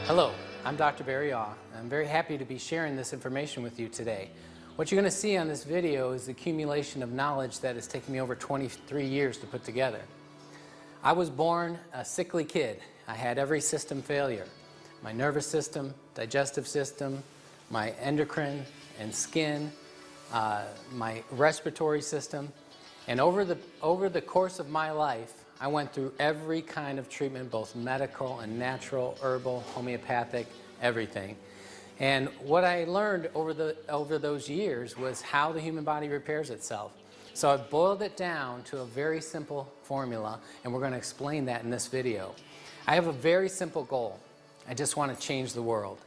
Hello, I'm Dr. Barry Aw. I'm very happy to be sharing this information with you today. What you're going to see on this video is the accumulation of knowledge that has taken me over 23 years to put together. I was born a sickly kid. I had every system failure. My nervous system, digestive system, my endocrine and skin, my respiratory system. And over the course of my life, I went through every kind of treatment, both medical and natural, herbal, homeopathic, everything. And what I learned over those years was how the human body repairs itself. So I've boiled it down to a very simple formula, and we're going to explain that in this video. I have a very simple goal. I just want to change the world.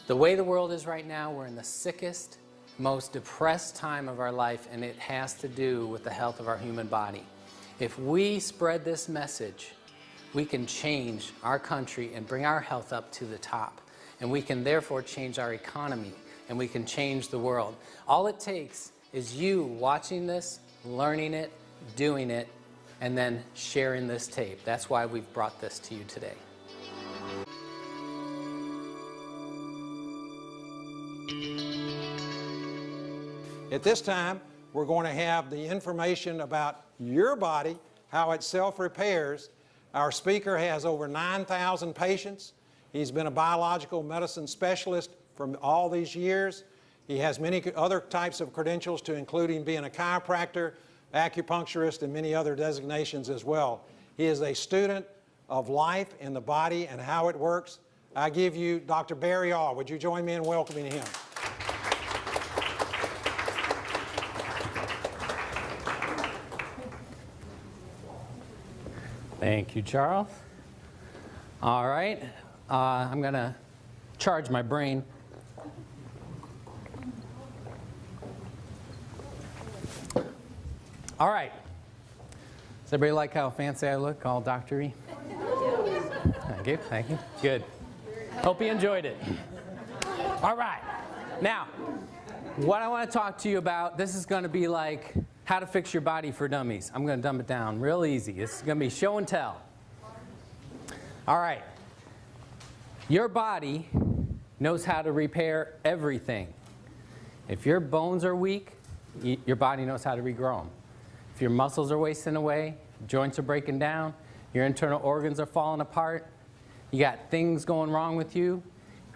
The way the world is right now, we're in the sickest, most depressed time of our life, and it has to do with the health of our human body. If we spread this message, we can change our country and bring our health up to the top. And we can therefore change our economy, and we can change the world. All it takes is you watching this, learning it, doing it, and then sharing this tape. That's why we've brought this to you today. At this time, we're going to have the information about your body, how it self-repairs. Our speaker has over 9,000 patients. He's been a biological medicine specialist for all these years. He has many other types of credentials, to including being a chiropractor, acupuncturist, and many other designations as well. He is a student of life in the body and how it works. I give you Dr. Barry Aw. Would you join me in welcoming him? Thank you, Charles. All right, I'm going to charge my brain. All right. Does everybody like how fancy I look, all doctor-y? Thank you, thank you. Good. Hope you enjoyed it. All right. Now, what I want to talk to you about, this is going to be like how to fix your body for dummies. I'm going to dumb it down real easy. It's going to be show and tell. All right. Your body knows how to repair everything. If your bones are weak, your body knows how to regrow them. If your muscles are wasting away, joints are breaking down, your internal organs are falling apart, you got things going wrong with you,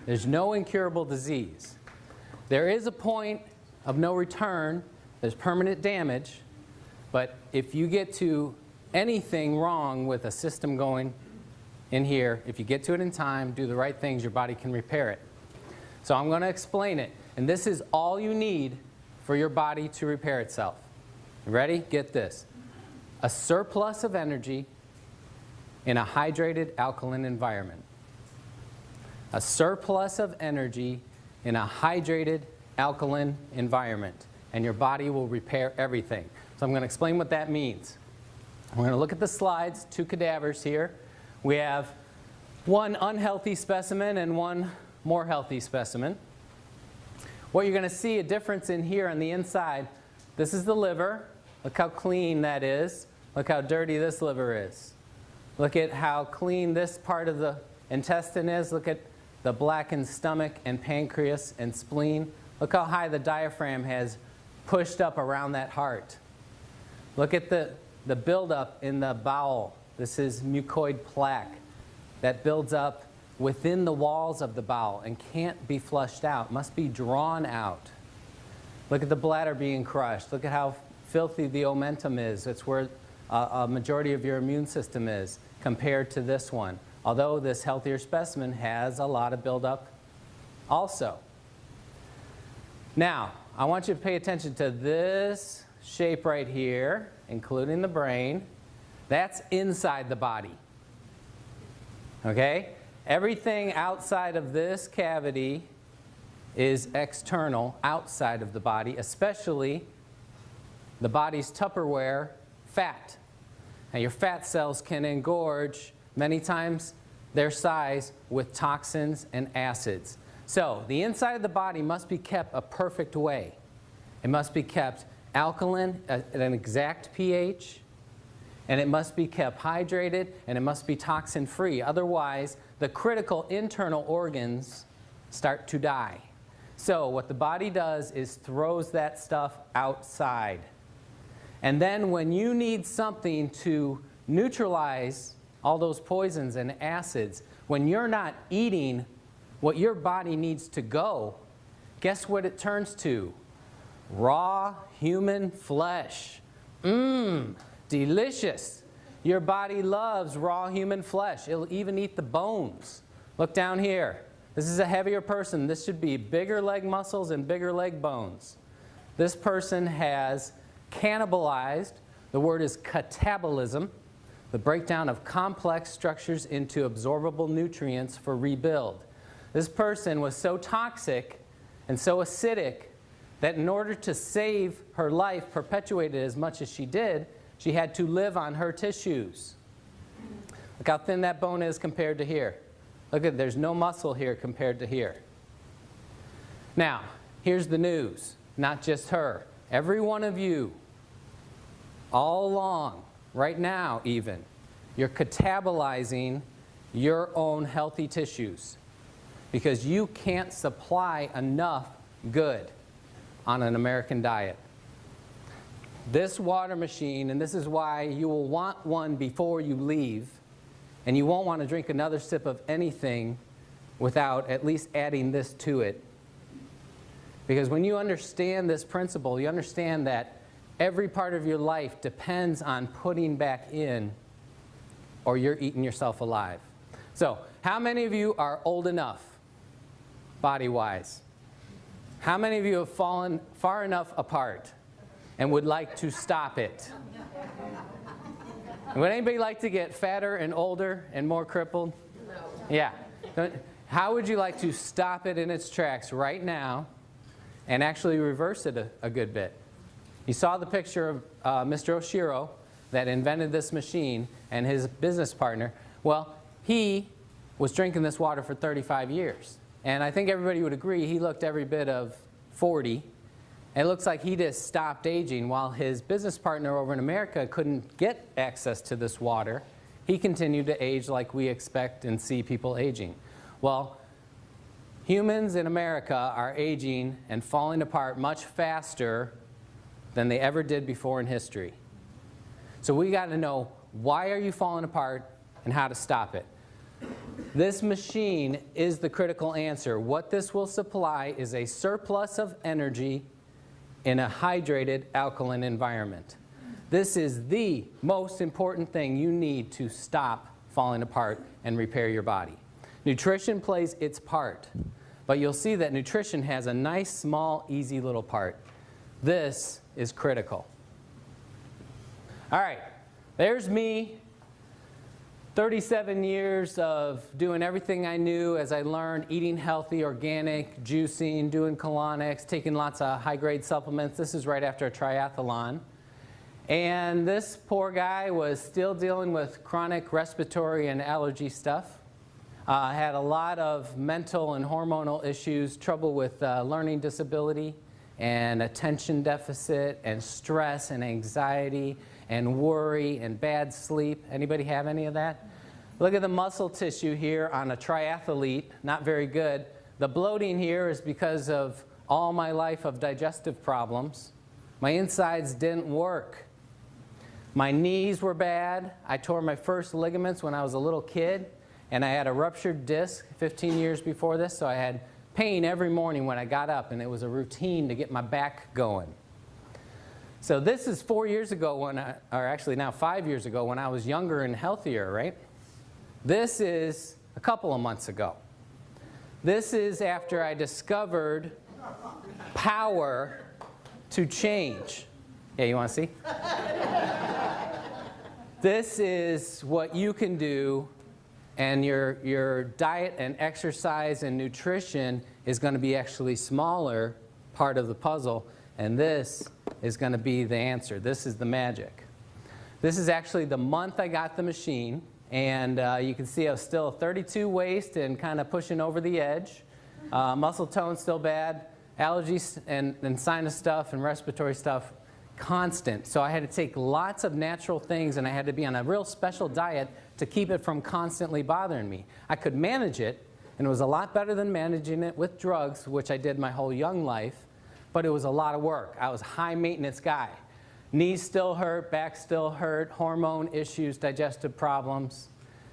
there's no incurable disease. There is a point of no return. There's permanent damage, but if you get to anything wrong with a system going in here, if you get to it in time, do the right things, your body can repair it. So I'm going to explain it, and this is all you need for your body to repair itself. You ready? Get this. A surplus of energy in a hydrated alkaline environment. A surplus of energy in a hydrated alkaline environment. And your body will repair everything. So I'm going to explain what that means. We're going to look at the slides, two cadavers here. We have one unhealthy specimen and one more healthy specimen. What you're going to see a difference in here on the inside, this is the liver. Look how clean that is. Look how dirty this liver is. Look at how clean this part of the intestine is. Look at the blackened stomach and pancreas and spleen. Look how high the diaphragm has pushed up around that heart. Look at the buildup in the bowel. This is mucoid plaque that builds up within the walls of the bowel and can't be flushed out, must be drawn out. Look at the bladder being crushed. Look at how filthy the omentum is. It's where a majority of your immune system is compared to this one. Although this healthier specimen has a lot of buildup also. Now, I want you to pay attention to this shape right here, including the brain. That's inside the body. Okay? Everything outside of this cavity is external, outside of the body, especially the body's Tupperware, fat. Now, your fat cells can engorge many times their size with toxins and acids. So the inside of the body must be kept a perfect way. It must be kept alkaline at an exact pH, and it must be kept hydrated, and it must be toxin-free. Otherwise, the critical internal organs start to die. So what the body does is throws that stuff outside. And then when you need something to neutralize all those poisons and acids, when you're not eating what your body needs to go, guess what it turns to? Raw human flesh. Mmm, delicious. Your body loves raw human flesh. It'll even eat the bones. Look down here. This is a heavier person. This should be bigger leg muscles and bigger leg bones. This person has cannibalized. The word is catabolism, the breakdown of complex structures into absorbable nutrients for rebuild. This person was so toxic and so acidic that in order to save her life, perpetuated as much as she did, she had to live on her tissues. Look how thin that bone is compared to here. Look at, there's no muscle here compared to here. Now, here's the news. Not just her. Every one of you, all along, right now even, you're catabolizing your own healthy tissues because you can't supply enough good on an American diet. This water machine, and this is why you will want one before you leave, and you won't want to drink another sip of anything without at least adding this to it. Because when you understand this principle, you understand that every part of your life depends on putting back in, or you're eating yourself alive. So, how many of you are old enough, body-wise? How many of you have fallen far enough apart and would like to stop it? Would anybody like to get fatter and older and more crippled? No. Yeah. How would you like to stop it in its tracks right now and actually reverse it a good bit? You saw the picture of Mr. Oshiro that invented this machine and his business partner. Well, he was drinking this water for 35 years. And I think everybody would agree he looked every bit of 40. It looks like he just stopped aging while his business partner over in America couldn't get access to this water. He continued to age like we expect and see people aging. Well, humans in America are aging and falling apart much faster than they ever did before in history. So we got to know, why are you falling apart and how to stop it? This machine is the critical answer. What this will supply is a surplus of energy in a hydrated alkaline environment. This is the most important thing you need to stop falling apart and repair your body. Nutrition plays its part, but you'll see that nutrition has a nice, small, easy little part. This is critical. All right, there's me. 37 years of doing everything I knew as I learned, eating healthy, organic, juicing, doing colonics, taking lots of high-grade supplements. This is right after a triathlon. And this poor guy was still dealing with chronic respiratory and allergy stuff. Had a lot of mental and hormonal issues, trouble with learning disability and attention deficit and stress and anxiety and worry and bad sleep. Anybody have any of that? Look at the muscle tissue here on a triathlete, not very good. The bloating here is because of all my life of digestive problems. My insides didn't work. My knees were bad. I tore my first ligaments when I was a little kid, and I had a ruptured disc 15 years before this, so I had pain every morning when I got up, and it was a routine to get my back going. So this is 4 years ago when or actually now 5 years ago when I was younger and healthier, right? This is a couple of months ago. This is after I discovered power to change. Yeah, you want to see? This is what you can do, and your diet and exercise and nutrition is going to be actually smaller part of the puzzle, and this is going to be the answer. This is the magic. This is actually the month I got the machine, and you can see I was still 32 waist and kind of pushing over the edge. Muscle tone still bad. Allergies and sinus stuff and respiratory stuff constant. So I had to take lots of natural things, and I had to be on a real special diet to keep it from constantly bothering me. I could manage it, and it was a lot better than managing it with drugs, which I did my whole young life, but it was a lot of work. I was a high maintenance guy. Knees still hurt, back still hurt, hormone issues, digestive problems.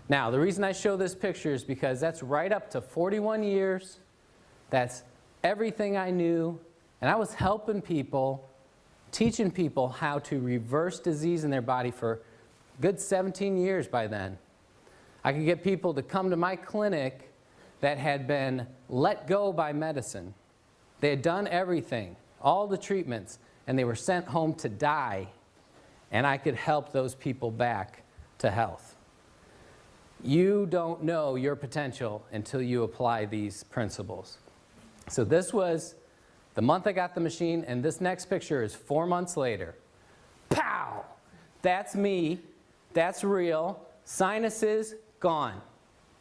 Now, the reason I show this picture is because that's right up to 41 years. That's everything I knew, and I was helping people, teaching people how to reverse disease in their body for a good 17 years by then. I could get people to come to my clinic that had been let go by medicine. They had done everything, all the treatments, and they were sent home to die, and I could help those people back to health. You don't know your potential until you apply these principles. So this was the month I got the machine, and this next picture is 4 months later. Pow! That's me. That's real. Sinuses, gone.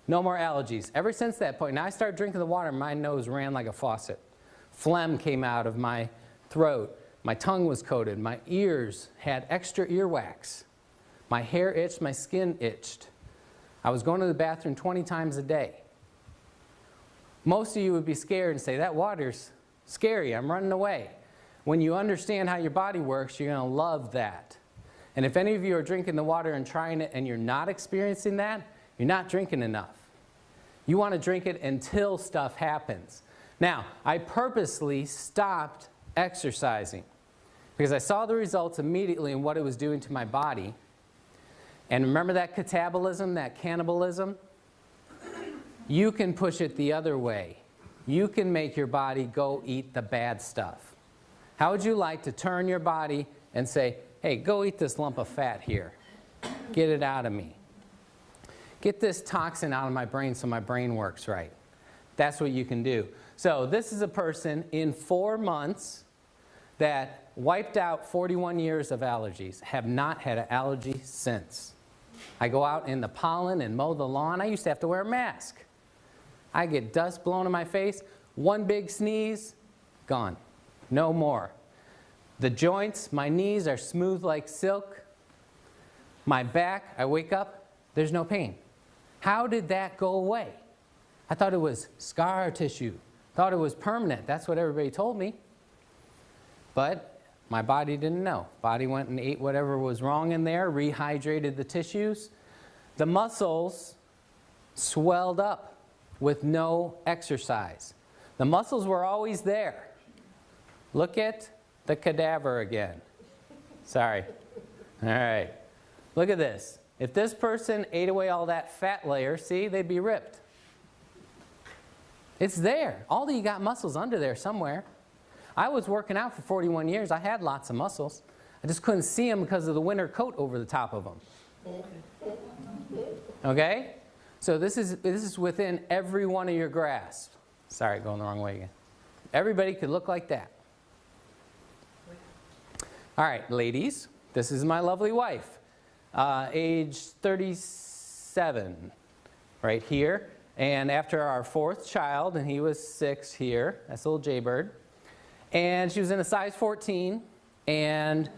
No more allergies. Ever since that point, now I started drinking the water, my nose ran like a faucet. Phlegm came out of my throat. My tongue was coated. My ears had extra earwax. My hair itched. My skin itched. I was going to the bathroom 20 times a day. Most of you would be scared and say, that water's scary. I'm running away. When you understand how your body works, you're going to love that. And if any of you are drinking the water and trying it and you're not experiencing that, you're not drinking enough. You want to drink it until stuff happens. Now, I purposely stopped exercising because I saw the results immediately in what it was doing to my body. And remember that catabolism, that cannibalism? You can push it the other way. You can make your body go eat the bad stuff. How would you like to turn your body and say, hey, go eat this lump of fat here. Get it out of me. Get this toxin out of my brain so my brain works right. That's what you can do. So this is a person in 4 months that wiped out 41 years of allergies, have not had an allergy since. I go out in the pollen and mow the lawn. I used to have to wear a mask. I get dust blown in my face. One big sneeze, gone. No more. The joints, my knees are smooth like silk. My back, I wake up, there's no pain. How did that go away? I thought it was scar tissue. Thought it was permanent. That's what everybody told me. But my body didn't know. Body went and ate whatever was wrong in there, rehydrated the tissues. The muscles swelled up with no exercise. The muscles were always there. Look at the cadaver again. Sorry. All right. Look at this. If this person ate away all that fat layer, see, they'd be ripped. It's there. All of you got muscles under there somewhere. I was working out for 41 years. I had lots of muscles. I just couldn't see them because of the winter coat over the top of them. Okay? So this is within every one of your grasp. Sorry, going the wrong way again. Everybody could look like that. All right, ladies, this is my lovely wife, age 37, right here. And after our 4th child, and he was 6 here, that's a little jaybird. And she was in a size 14, and,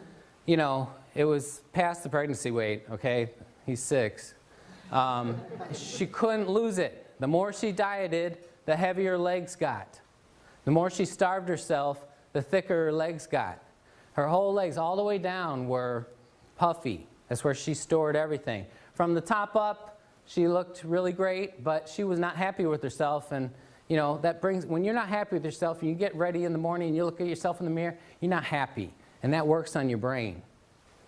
you know, it was past the pregnancy weight, okay? He's 6. She couldn't lose it. The more she dieted, the heavier her legs got. The more she starved herself, the thicker her legs got. Her whole legs, all the way down, were puffy. That's where she stored everything. From the top up, she looked really great, but she was not happy with herself. And, you know, that brings, when you're not happy with yourself, and you get ready in the morning and you look at yourself in the mirror, you're not happy. And that works on your brain.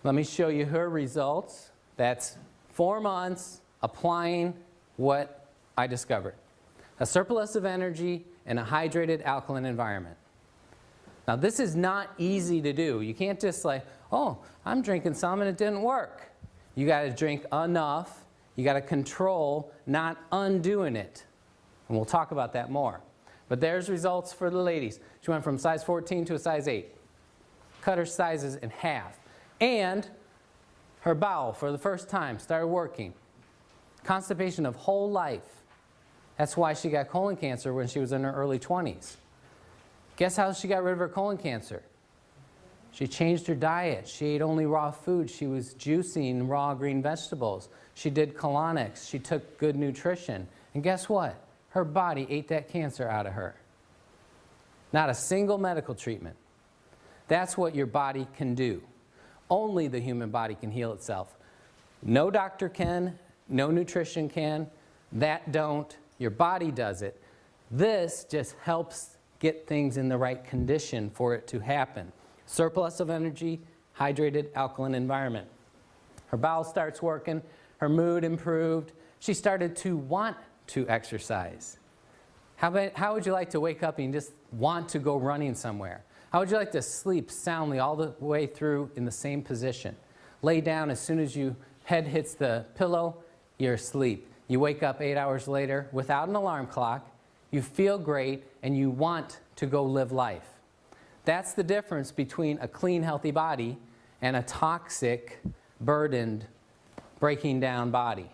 Let me show you her results. That's 4 months applying what I discovered. A surplus of energy in a hydrated alkaline environment. Now this is not easy to do. You can't just like, oh, I'm drinking some and it didn't work. You got to drink enough. You got to control, not undoing it. And we'll talk about that more. But there's results for the ladies. She went from size 14 to a size 8. Cut her sizes in half. And her bowel, for the first time, started working. Constipation of whole life. That's why she got colon cancer when she was in her early 20s. Guess how she got rid of her colon cancer? She changed her diet. She ate only raw food. She was juicing raw green vegetables. She did colonics. She took good nutrition. And guess what? Her body ate that cancer out of her. Not a single medical treatment. That's what your body can do. Only the human body can heal itself. No doctor can, no nutrition can, that don't, your body does it. This just helps get things in the right condition for it to happen. Surplus of energy, hydrated, alkaline environment. Her bowel starts working, her mood improved. She started to want to exercise. How would you like to wake up and just want to go running somewhere? How would you like to sleep soundly all the way through in the same position? Lay down, as soon as your head hits the pillow, you're asleep. You wake up 8 hours later without an alarm clock, you feel great, and you want to go live life. That's the difference between a clean, healthy body and a toxic, burdened, breaking down body.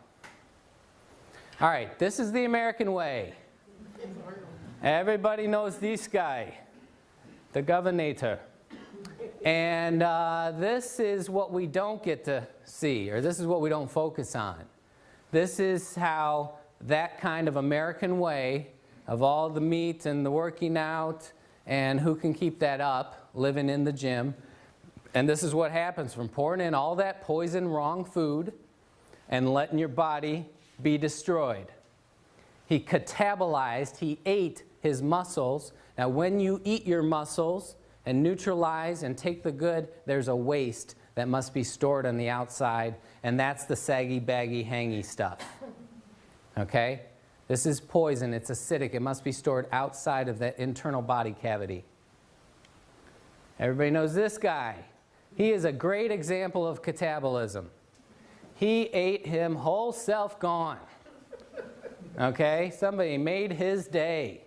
All right, this is the American way. Everybody knows this guy, the governor. And this is what we don't get to see, or this is what we don't focus on. This is how that kind of American way of all the meat and the working out and who can keep that up, living in the gym. And this is what happens from pouring in all that poison, wrong food and letting your body be destroyed. He catabolized, he ate his muscles. Now when you eat your muscles and neutralize and take the good, there's a waste that must be stored on the outside, and that's the saggy, baggy, hangy stuff. Okay? This is poison, it's acidic, it must be stored outside of that internal body cavity. Everybody knows this guy. He is a great example of catabolism. He ate him whole self gone. Okay? Somebody made his day.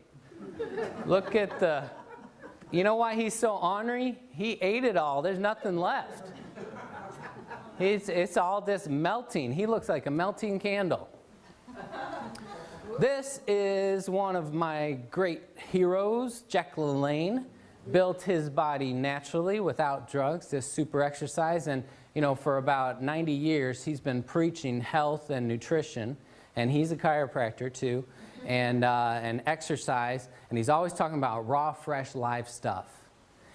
Look at the... You know why he's so ornery? He ate it all. There's nothing left. It's all just melting. He looks like a melting candle. This is one of my great heroes, Jack LaLanne. Built his body naturally without drugs, just super exercise. And you know, for about 90 years, he's been preaching health and nutrition. And he's a chiropractor too, and exercise. And he's always talking about raw, fresh, live stuff.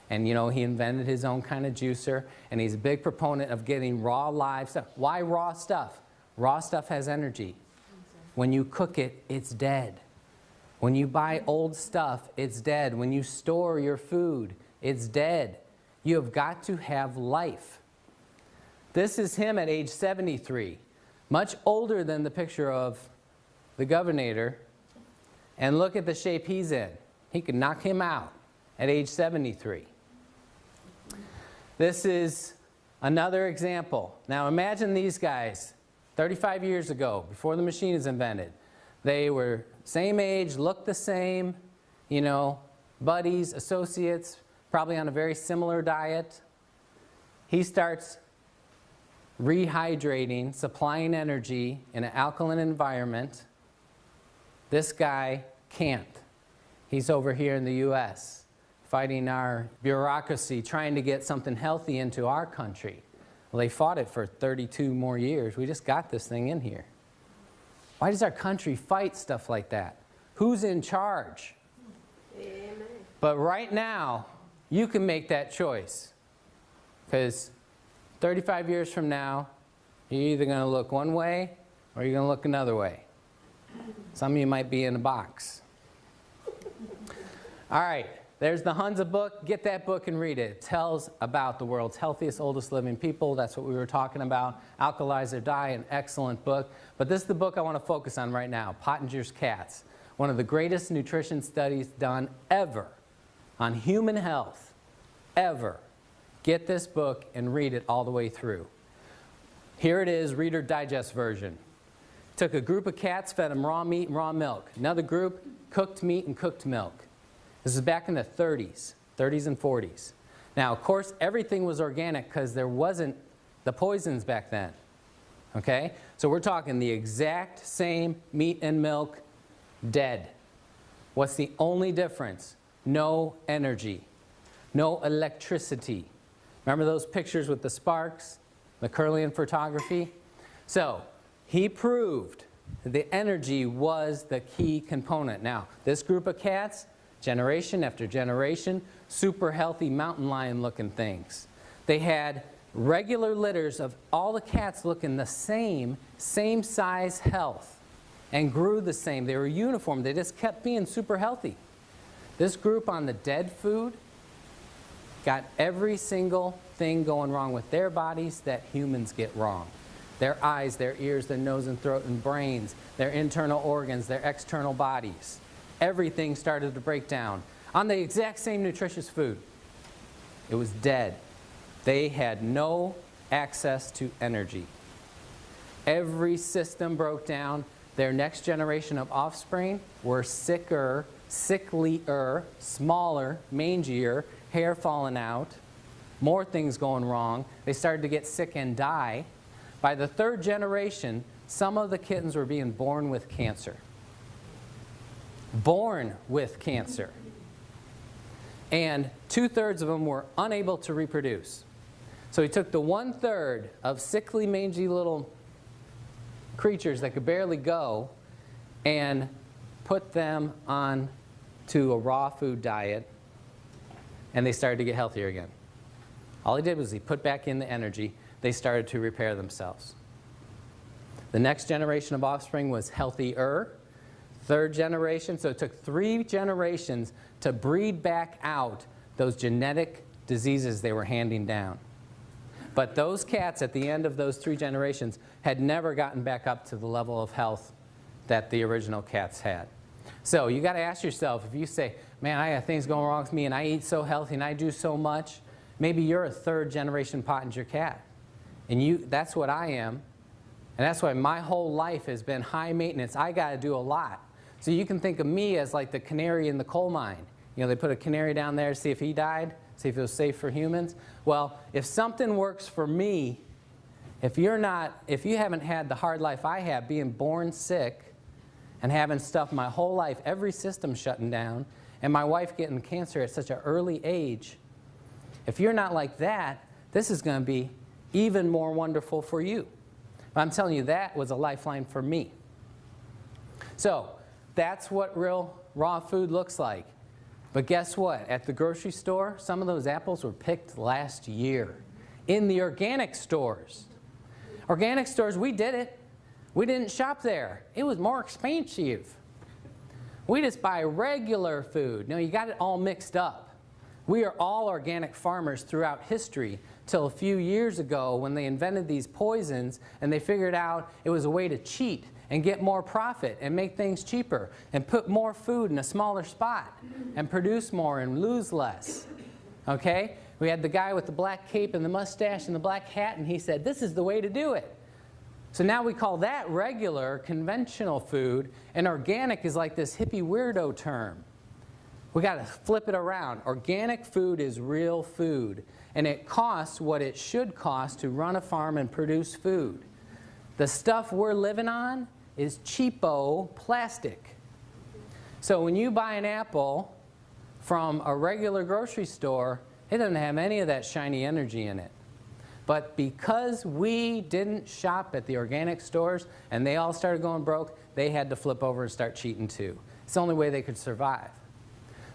And you know, he invented his own kind of juicer, and he's a big proponent of getting raw, live stuff. Why raw stuff? Raw stuff has energy. When you cook it, it's dead. When you buy old stuff, it's dead. When you store your food, it's dead. You have got to have life. This is him at age 73, much older than the picture of the governor. And look at the shape he's in. He could knock him out at age 73. This is another example. Now imagine these guys 35 years ago, before the machine is invented. They were same age, looked the same, you know, buddies, associates, probably on a very similar diet. He starts rehydrating, supplying energy in an alkaline environment. This guy can't. He's over here in the US, fighting our bureaucracy, trying to get something healthy into our country. Well, they fought it for 32 more years. We just got this thing in here. Why does our country fight stuff like that? Who's in charge? Amen. But right now, you can make that choice. Because 35 years from now, you're either going to look one way or you're going to look another way. Some of you might be in a box. All right, there's the Hunza book. Get that book and read it. It tells about the world's healthiest, oldest living people. That's what we were talking about. Alkalize or Die, an excellent book. But this is the book I want to focus on right now, Pottinger's Cats. One of the greatest nutrition studies done ever on human health, ever. Get this book and read it all the way through. Here it is, Reader Digest version. Took a group of cats, fed them raw meat and raw milk. Another group, cooked meat and cooked milk. This is back in the 30s and 40s. Now, of course, everything was organic because there wasn't the poisons back then. Okay? So we're talking the exact same meat and milk, dead. What's the only difference? No energy, no electricity, Remember those pictures with the sparks, the Curlian photography? So he proved the energy was the key component. Now, this group of cats, generation after generation, super healthy mountain lion looking things. They had regular litters of all the cats looking the same size health and grew the same. They were uniform. They just kept being super healthy. This group on the dead food got every single thing going wrong with their bodies that humans get wrong. Their eyes, their ears, their nose and throat and brains, their internal organs, their external bodies. Everything started to break down on the exact same nutritious food. It was dead. They had no access to energy. Every system broke down. Their next generation of offspring were sicker, sicklier, smaller, mangier, hair falling out, more things going wrong. They started to get sick and die. By the third generation, some of the kittens were being born with cancer. Born with cancer. And 2/3 of them were unable to reproduce. So he took the 1/3 of sickly, mangy little creatures that could barely go and put them on to a raw food diet, and they started to get healthier again. All he did was he put back in the energy. They started to repair themselves. The next generation of offspring was healthier. Third generation, so it took 3 generations to breed back out those genetic diseases they were handing down. But those cats at the end of those 3 generations had never gotten back up to the level of health that the original cats had. So you got to ask yourself, if you say, man, I got things going wrong with me and I eat so healthy and I do so much, maybe you're a 3rd generation Pottinger cat. And that's what I am. And that's why my whole life has been high maintenance. I got to do a lot. So you can think of me as like the canary in the coal mine. You know, they put a canary down there to see if he died, see if it was safe for humans. Well, if something works for me, if you haven't had the hard life I have, being born sick and having stuff my whole life, every system shutting down, and my wife getting cancer at such an early age, if you're not like that, this is going to be even more wonderful for you. But I'm telling you, that was a lifeline for me. So that's what real raw food looks like. But guess what? At the grocery store, some of those apples were picked last year. In the organic stores. Organic stores, we did it. We didn't shop there. It was more expensive. We just buy regular food. No, you got it all mixed up. We are all organic farmers throughout history till a few years ago when they invented these poisons and they figured out it was a way to cheat and get more profit and make things cheaper and put more food in a smaller spot and produce more and lose less. Okay? We had the guy with the black cape and the mustache and the black hat, and he said, this is the way to do it. So now we call that regular, conventional food, and organic is like this hippie weirdo term. We got to flip it around. Organic food is real food, and it costs what it should cost to run a farm and produce food. The stuff we're living on is cheapo plastic. So when you buy an apple from a regular grocery store, it doesn't have any of that shiny energy in it. But because we didn't shop at the organic stores and they all started going broke, they had to flip over and start cheating too. It's the only way they could survive.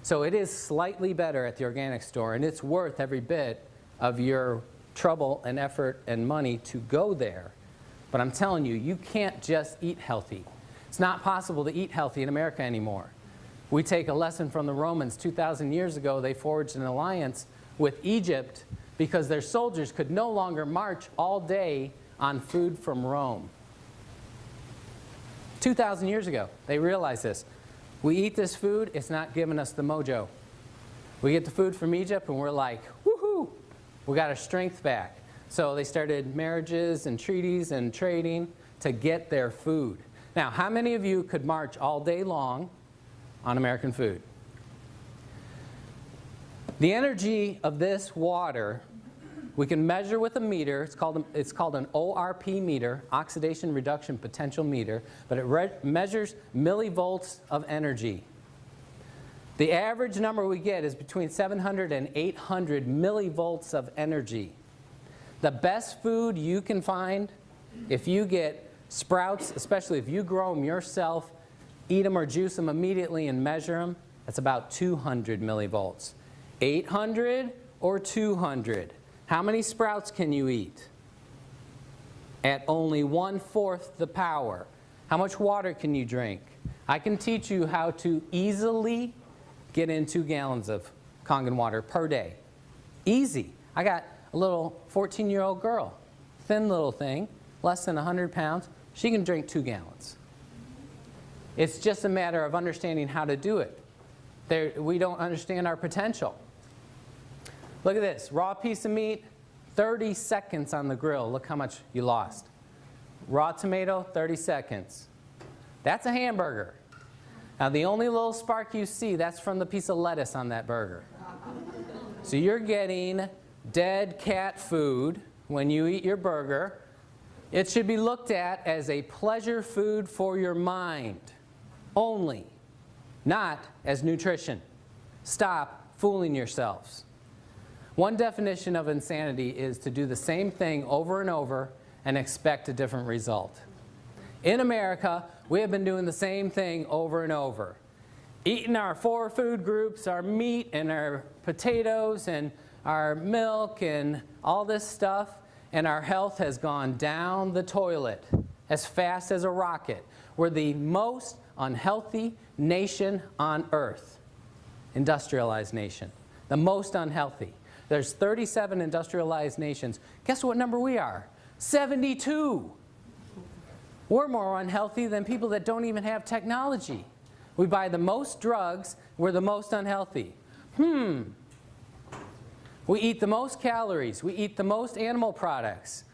So it is slightly better at the organic store, and it's worth every bit of your trouble and effort and money to go there. But I'm telling you, you can't just eat healthy. It's not possible to eat healthy in America anymore. We take a lesson from the Romans. 2,000 years ago, they forged an alliance with Egypt because their soldiers could no longer march all day on food from Rome. 2,000 years ago, they realized this. We eat this food, it's not giving us the mojo. We get the food from Egypt and we're like, woohoo, we got our strength back. So they started marriages and treaties and trading to get their food. Now, how many of you could march all day long on American food? The energy of this water, we can measure with a meter. It's called an ORP meter, oxidation reduction potential meter, but it measures millivolts of energy. The average number we get is between 700 and 800 millivolts of energy. The best food you can find, if you get sprouts, especially if you grow them yourself, eat them or juice them immediately and measure them, that's about 200 millivolts. 800 or 200. How many sprouts can you eat? At only 1/4 the power. How much water can you drink? I can teach you how to easily get in 2 gallons of Kangen water per day. Easy. I got a little 14-year-old girl, thin little thing, less than 100 pounds. She can drink 2 gallons. It's just a matter of understanding how to do it. We don't understand our potential. Look at this. Raw piece of meat, 30 seconds on the grill. Look how much you lost. Raw tomato, 30 seconds. That's a hamburger. Now the only little spark you see, that's from the piece of lettuce on that burger. So you're getting dead cat food when you eat your burger. It should be looked at as a pleasure food for your mind only, not as nutrition. Stop fooling yourselves. One definition of insanity is to do the same thing over and over and expect a different result. In America, we have been doing the same thing over and over. Eating our 4 food groups, our meat and our potatoes and our milk and all this stuff, and our health has gone down the toilet as fast as a rocket. We're the most unhealthy nation on earth. Industrialized nation. The most unhealthy. There's 37 industrialized nations. Guess what number we are? 72. We're more unhealthy than people that don't even have technology. We buy the most drugs. We're the most unhealthy. We eat the most calories. We eat the most animal products.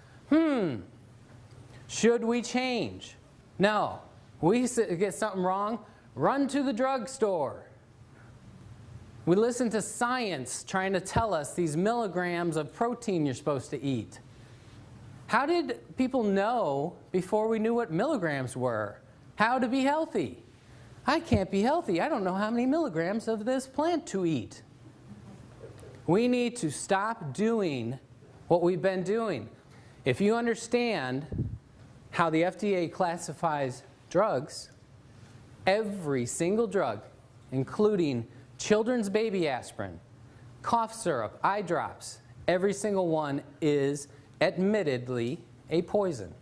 Should we change? No. We get something wrong, run to the drugstore. We listen to science trying to tell us these milligrams of protein you're supposed to eat. How did people know before we knew what milligrams were? How to be healthy? I can't be healthy. I don't know how many milligrams of this plant to eat. We need to stop doing what we've been doing. If you understand how the FDA classifies drugs, every single drug, including children's baby aspirin, cough syrup, eye drops, every single one is admittedly a poison.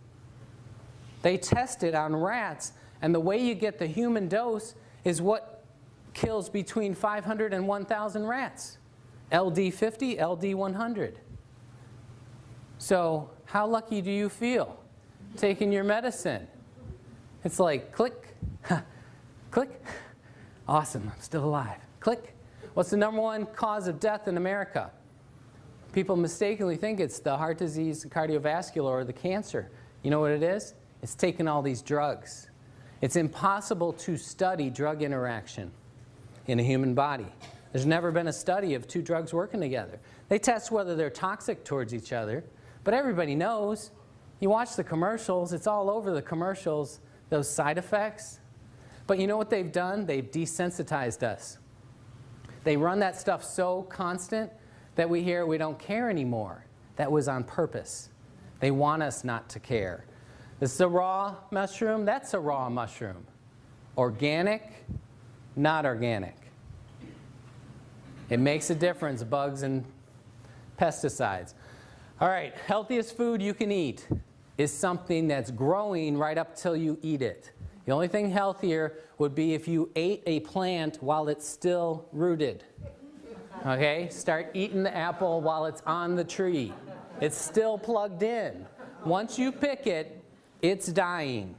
They test it on rats, and the way you get the human dose is what kills between 500 and 1,000 rats. LD 50, LD 100. So how lucky do you feel taking your medicine? It's like click, click, awesome, I'm still alive. Click. What's the #1 cause of death in America? People mistakenly think it's the heart disease, the cardiovascular, or the cancer. You know what it is? It's taking all these drugs. It's impossible to study drug interaction in a human body. There's never been a study of 2 drugs working together. They test whether they're toxic towards each other, but everybody knows. You watch the commercials, it's all over the commercials, those side effects. But you know what they've done? They've desensitized us. They run that stuff so constant that we hear we don't care anymore. That was on purpose. They want us not to care. This is a raw mushroom. That's a raw mushroom. Organic, not organic. It makes a difference, bugs and pesticides. All right, healthiest food you can eat is something that's growing right up till you eat it. The only thing healthier would be if you ate a plant while it's still rooted. Okay? Start eating the apple while it's on the tree. It's still plugged in. Once you pick it, it's dying.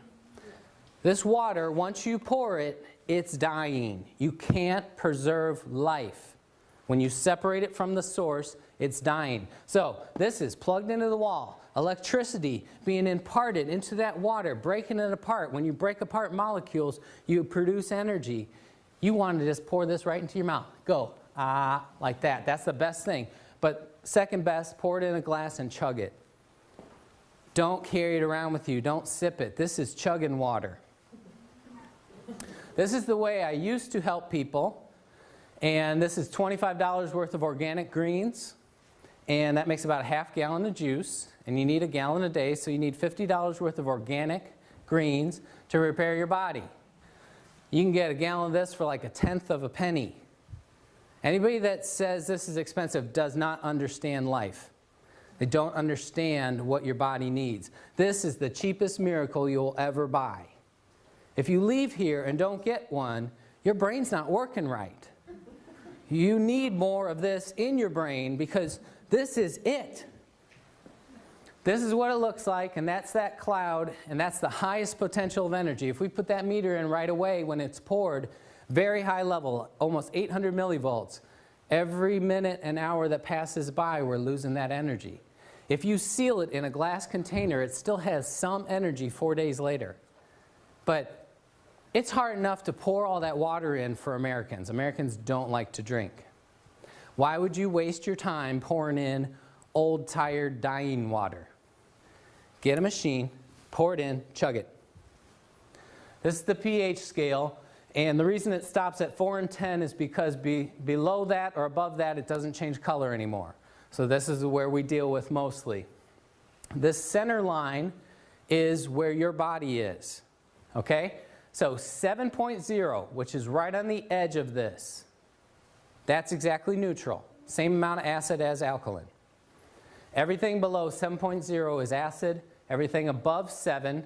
This water, once you pour it, it's dying. You can't preserve life. When you separate it from the source, it's dying. So this is plugged into the wall. Electricity being imparted into that water, breaking it apart. When you break apart molecules, you produce energy. You want to just pour this right into your mouth. Go, like that. That's the best thing. But second best, pour it in a glass and chug it. Don't carry it around with you. Don't sip it. This is chugging water. This is the way I used to help people. And this is $25 worth of organic greens. And that makes about a half gallon of juice. And you need a gallon a day, so you need $50 worth of organic greens to repair your body. You can get a gallon of this for like a tenth of a penny. Anybody that says this is expensive does not understand life. They don't understand what your body needs. This is the cheapest miracle you'll ever buy. If you leave here and don't get one, your brain's not working right. You need more of this in your brain because this is it. This is what it looks like, and that's that cloud, and that's the highest potential of energy. If we put that meter in right away when it's poured, very high level, almost 800 millivolts. Every minute and hour that passes by, we're losing that energy. If you seal it in a glass container, it still has some energy 4 days later. But it's hard enough to pour all that water in for Americans. Americans don't like to drink. Why would you waste your time pouring in old, tired, dying water? Get a machine, pour it in, chug it. This is the pH scale, and the reason it stops at 4 and 10 is because below that or above that, it doesn't change color anymore. So this is where we deal with mostly. This center line is where your body is, okay? So 7.0, which is right on the edge of this, that's exactly neutral. Same amount of acid as alkaline. Everything below 7.0 is acid. Everything above 7,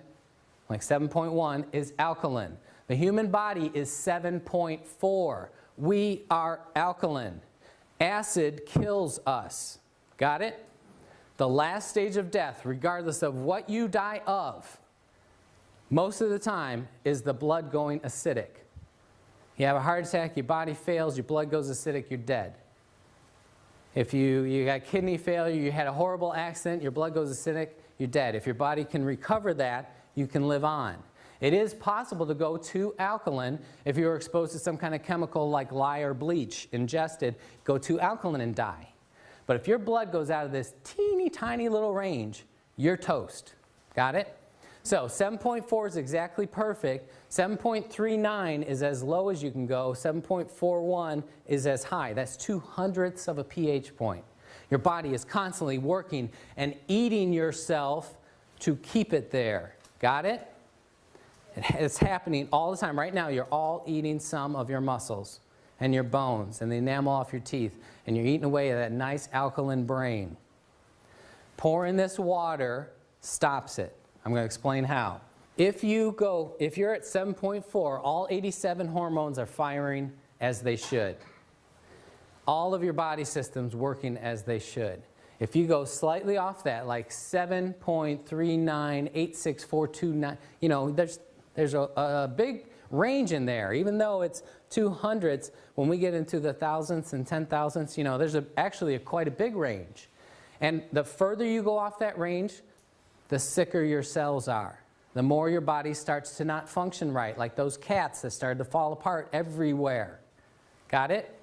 like 7.1, is alkaline. The human body is 7.4. We are alkaline. Acid kills us. Got it? The last stage of death, regardless of what you die of, most of the time is the blood going acidic. You have a heart attack, your body fails, your blood goes acidic, you're dead. If you got kidney failure, you had a horrible accident, your blood goes acidic, you're dead. If your body can recover that, you can live on. It is possible to go to alkaline if you were exposed to some kind of chemical like lye or bleach ingested, go to alkaline and die. But if your blood goes out of this teeny tiny little range, you're toast. Got it? So 7.4 is exactly perfect. 7.39 is as low as you can go. 7.41 is as high. That's 2/100ths of a pH point. Your body is constantly working and eating yourself to keep it there. Got it? It's happening all the time. Right now, you're all eating some of your muscles and your bones and the enamel off your teeth, and you're eating away at that nice alkaline brain. Pouring this water stops it. I'm going to explain how. If you're at 7.4, all 87 hormones are firing as they should. All of your body systems working as they should. If you go slightly off that, like 7.39, 86429, you know, there's a big range in there. Even though it's 2/100ths, when we get into the thousandths and 10,000ths, you know, there's actually quite a big range. And the further you go off that range, the sicker your cells are. The more your body starts to not function right, like those cats that started to fall apart everywhere. Got it?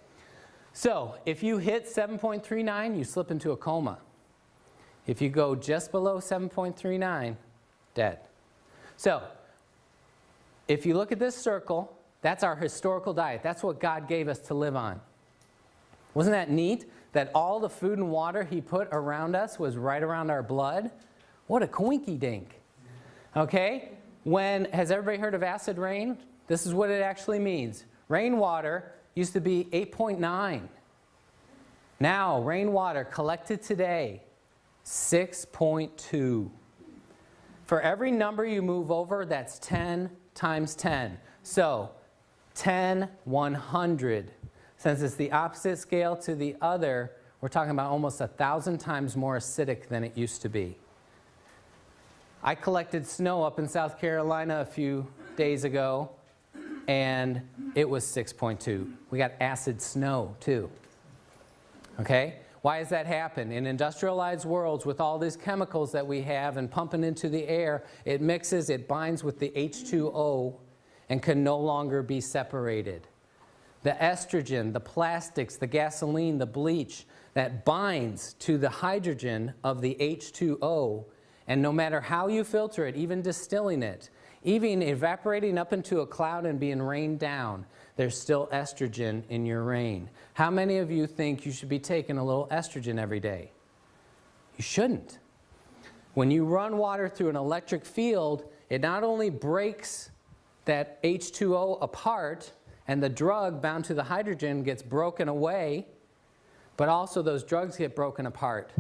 So if you hit 7.39, you slip into a coma. If you go just below 7.39, dead. So if you look at this circle, that's our historical diet. That's what God gave us to live on. Wasn't that neat? That all the food and water He put around us was right around our blood? What a coinky dink. Okay? Has everybody heard of acid rain? This is what it actually means. Rainwater used to be 8.9. Now, rainwater collected today, 6.2. For every number you move over, that's 10 times 10. So, 10, 100. Since it's the opposite scale to the other, we're talking about almost 1,000 times more acidic than it used to be. I collected snow up in South Carolina a few days ago, and it was 6.2. We got acid snow, too. Okay? Why does that happen? In industrialized worlds, with all these chemicals that we have and pumping into the air, it mixes, it binds with the H2O, and can no longer be separated. The estrogen, the plastics, the gasoline, the bleach, that binds to the hydrogen of the H2O And no matter how you filter it, even distilling it, even evaporating up into a cloud and being rained down, there's still estrogen in your rain. How many of you think you should be taking a little estrogen every day? You shouldn't. When you run water through an electric field, it not only breaks that H2O apart and the drug bound to the hydrogen gets broken away, but also those drugs get broken apart.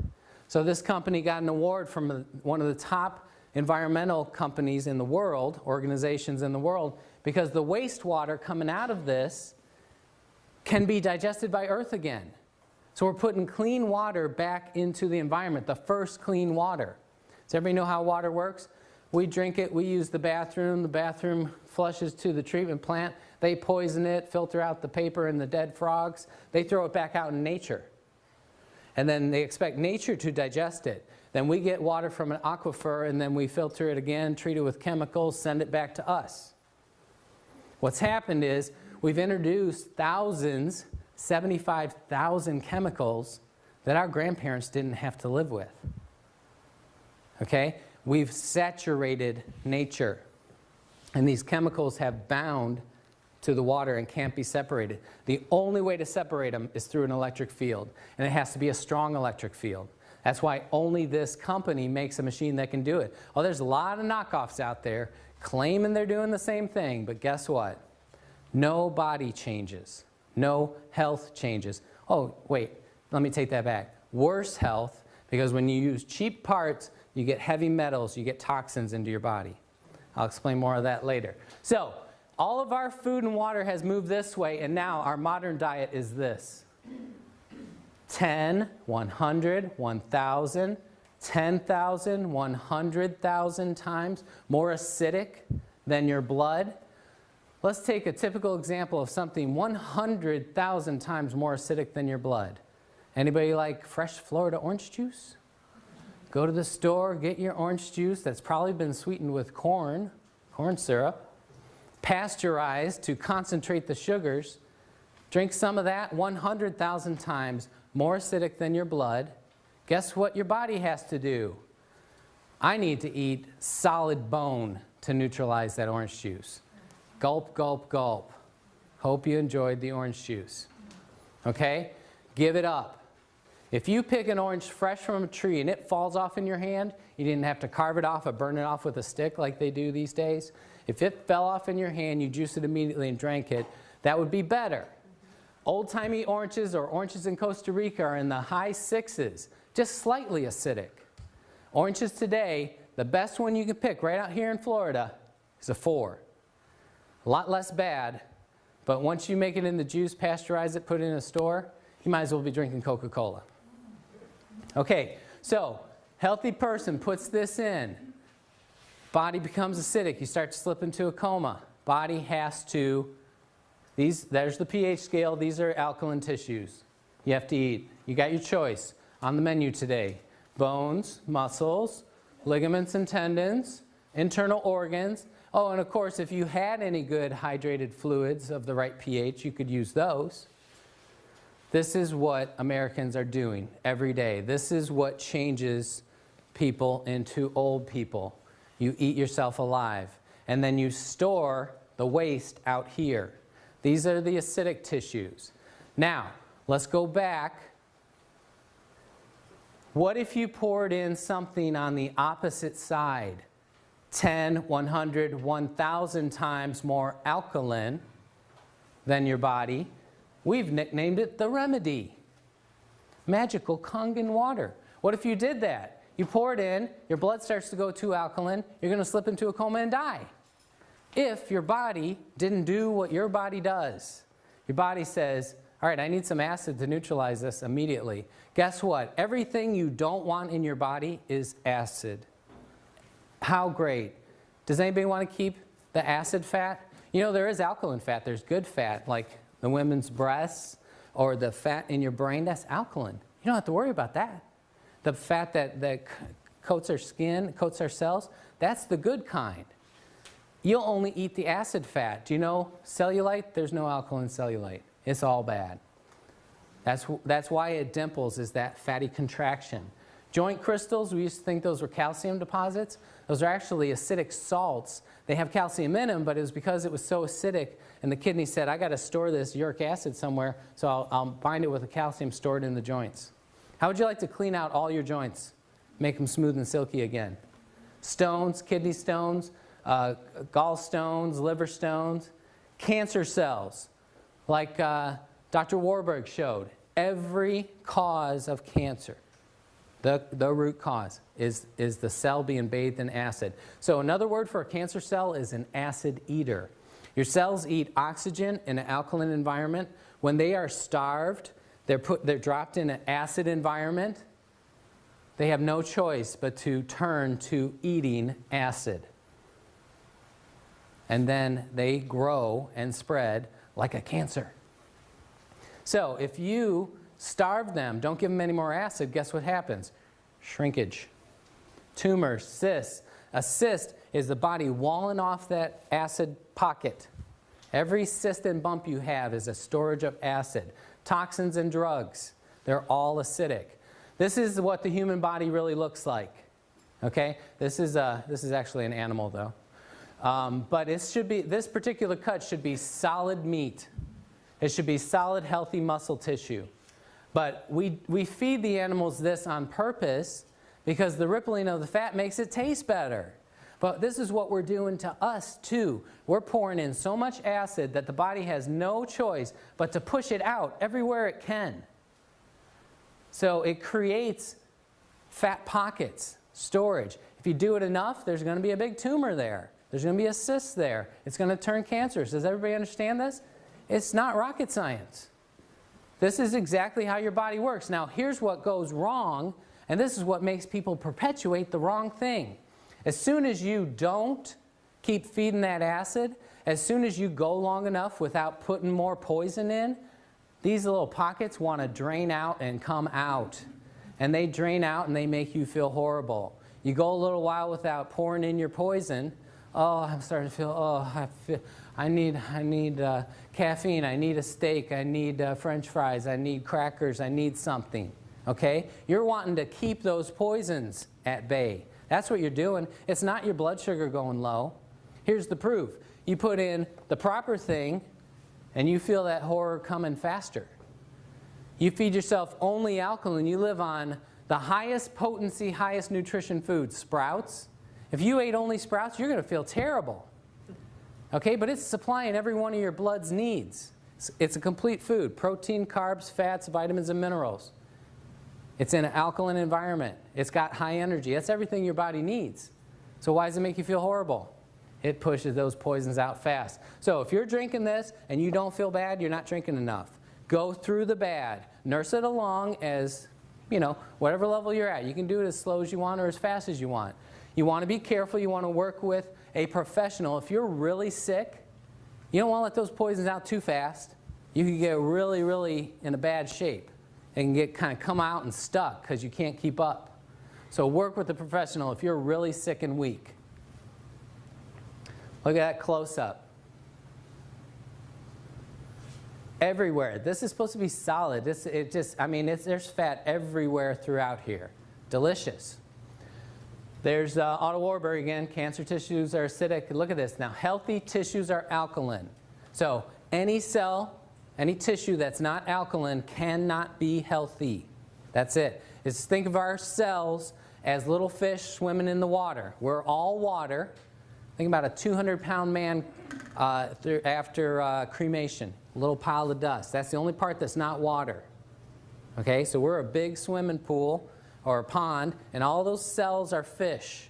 So this company got an award from one of the top environmental companies in the world, organizations in the world, because the wastewater coming out of this can be digested by Earth again. So we're putting clean water back into the environment, the first clean water. Does everybody know how water works? We drink it, we use the bathroom flushes to the treatment plant, they poison it, filter out the paper and the dead frogs, they throw it back out in nature. And then they expect nature to digest it. Then we get water from an aquifer and then we filter it again, treat it with chemicals, send it back to us. What's happened is we've introduced thousands, 75,000 chemicals that our grandparents didn't have to live with. Okay? We've saturated nature. And these chemicals have bound to the water and can't be separated. The only way to separate them is through an electric field. And it has to be a strong electric field. That's why only this company makes a machine that can do it. Oh, there's a lot of knockoffs out there claiming they're doing the same thing, but guess what? No body changes. No health changes. Oh, wait, let me take that back. Worse health, because when you use cheap parts, you get heavy metals, you get toxins into your body. I'll explain more of that later. So, all of our food and water has moved this way, and now our modern diet is this. 10, 100, 1,000, 10,000, 100,000 times more acidic than your blood. Let's take a typical example of something 100,000 times more acidic than your blood. Anybody like fresh Florida orange juice? Go to the store, get your orange juice that's probably been sweetened with corn syrup, pasteurized to concentrate the sugars. Drink some of that, 100,000 times more acidic than your blood. Guess what your body has to do? I need to eat solid bone to neutralize that orange juice. Gulp, gulp, gulp. Hope you enjoyed the orange juice. Okay? Give it up. If you pick an orange fresh from a tree and it falls off in your hand, you didn't have to carve it off or burn it off with a stick like they do these days. If it fell off in your hand, you juice it immediately and drank it, that would be better. Old-timey oranges or oranges in Costa Rica are in the high 6s, just slightly acidic. Oranges today, the best one you can pick right out here in Florida is a 4. A lot less bad, but once you make it in the juice, pasteurize it, put it in a store, you might as well be drinking Coca-Cola. Okay, so healthy person puts this in. Body becomes acidic. You start to slip into a coma. Body has to, there's the pH scale. These are alkaline tissues. You have to eat. You got your choice on the menu today. Bones, muscles, ligaments and tendons, internal organs. Oh, and of course, if you had any good hydrated fluids of the right pH, you could use those. This is what Americans are doing every day. This is what changes people into old people. You eat yourself alive, and then you store the waste out here. These are the acidic tissues. Now, let's go back. What if you poured in something on the opposite side? 10, 100, 1,000 times more alkaline than your body. We've nicknamed it the remedy. Magical Kangen water. What if you did that? You pour it in, your blood starts to go too alkaline, you're going to slip into a coma and die. If your body didn't do what your body does. Your body says, all right, I need some acid to neutralize this immediately. Guess what? Everything you don't want in your body is acid. How great. Does anybody want to keep the acid fat? You know, there is alkaline fat. There's good fat, like the women's breasts or the fat in your brain. That's alkaline. You don't have to worry about that. The fat that coats our skin, coats our cells, that's the good kind. You'll only eat the acid fat. Do you know cellulite? There's no alkaline cellulite. It's all bad. That's why it dimples, is that fatty contraction. Joint crystals, we used to think those were calcium deposits. Those are actually acidic salts. They have calcium in them, but it was because it was so acidic, and the kidney said, I got to store this uric acid somewhere, so I'll bind it with the calcium stored in the joints. How would you like to clean out all your joints? Make them smooth and silky again. Stones, kidney stones, gallstones, liver stones, cancer cells, like Dr. Warburg showed. Every cause of cancer, the root cause, is the cell being bathed in acid. So another word for a cancer cell is an acid eater. Your cells eat oxygen in an alkaline environment. When they are starved, they're dropped in an acid environment. They have no choice but to turn to eating acid. And then they grow and spread like a cancer. So if you starve them, don't give them any more acid, guess what happens? Shrinkage. Tumors, cysts. A cyst is the body walling off that acid pocket. Every cyst and bump you have is a storage of acid. Toxins and drugs, they're all acidic. This is what the human body really looks like. Okay? This is actually an animal, though. But it should be, this particular cut should be solid meat. It should be solid, healthy muscle tissue. But we feed the animals this on purpose because the rippling of the fat makes it taste better. But this is what we're doing to us, too. We're pouring in so much acid that the body has no choice but to push it out everywhere it can. So it creates fat pockets, storage. If you do it enough, there's going to be a big tumor there. There's going to be a cyst there. It's going to turn cancerous. Does everybody understand this? It's not rocket science. This is exactly how your body works. Now, here's what goes wrong, and this is what makes people perpetuate the wrong thing. As soon as you don't keep feeding that acid, as soon as you go long enough without putting more poison in, these little pockets want to drain out and come out. And they drain out and they make you feel horrible. You go a little while without pouring in your poison. Oh, I'm starting to feel, I need caffeine, I need a steak, I need French fries, I need crackers, I need something. Okay? You're wanting to keep those poisons at bay. That's what you're doing. It's not your blood sugar going low. Here's the proof. You put in the proper thing, and you feel that horror coming faster. You feed yourself only alkaline. You live on the highest potency, highest nutrition foods, sprouts. If you ate only sprouts, you're going to feel terrible. Okay, but it's supplying every one of your blood's needs. It's a complete food. Protein, carbs, fats, vitamins, and minerals. It's in an alkaline environment. It's got high energy. That's everything your body needs. So why does it make you feel horrible? It pushes those poisons out fast. So if you're drinking this and you don't feel bad, you're not drinking enough. Go through the bad. Nurse it along as, whatever level you're at. You can do it as slow as you want or as fast as you want. You want to be careful. You want to work with a professional. If you're really sick, you don't want to let those poisons out too fast. You can get really, really in a bad shape. And get kind of come out and stuck because you can't keep up. So work with a professional if you're really sick and weak. Look at that close-up. Everywhere. This is supposed to be solid. There's fat everywhere throughout here. Delicious. There's Otto Warburg again. Cancer tissues are acidic. Look at this. Now, healthy tissues are alkaline. So any cell, any tissue that's not alkaline cannot be healthy. That's it. Just think of our cells as little fish swimming in the water. We're all water. Think about a 200-pound man after cremation, a little pile of dust. That's the only part that's not water. Okay, so we're a big swimming pool or a pond, and all those cells are fish.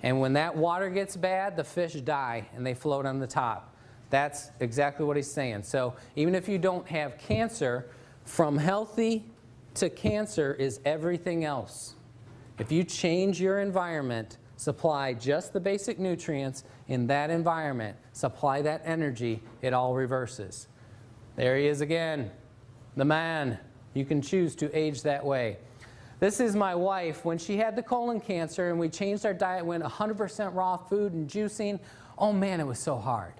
And when that water gets bad, the fish die, and they float on the top. That's exactly what he's saying. So even if you don't have cancer, from healthy to cancer is everything else. If you change your environment, supply just the basic nutrients in that environment, supply that energy, it all reverses. There he is again, the man. You can choose to age that way. This is my wife. When she had the colon cancer and we changed our diet, went 100% raw food and juicing, oh man, it was so hard.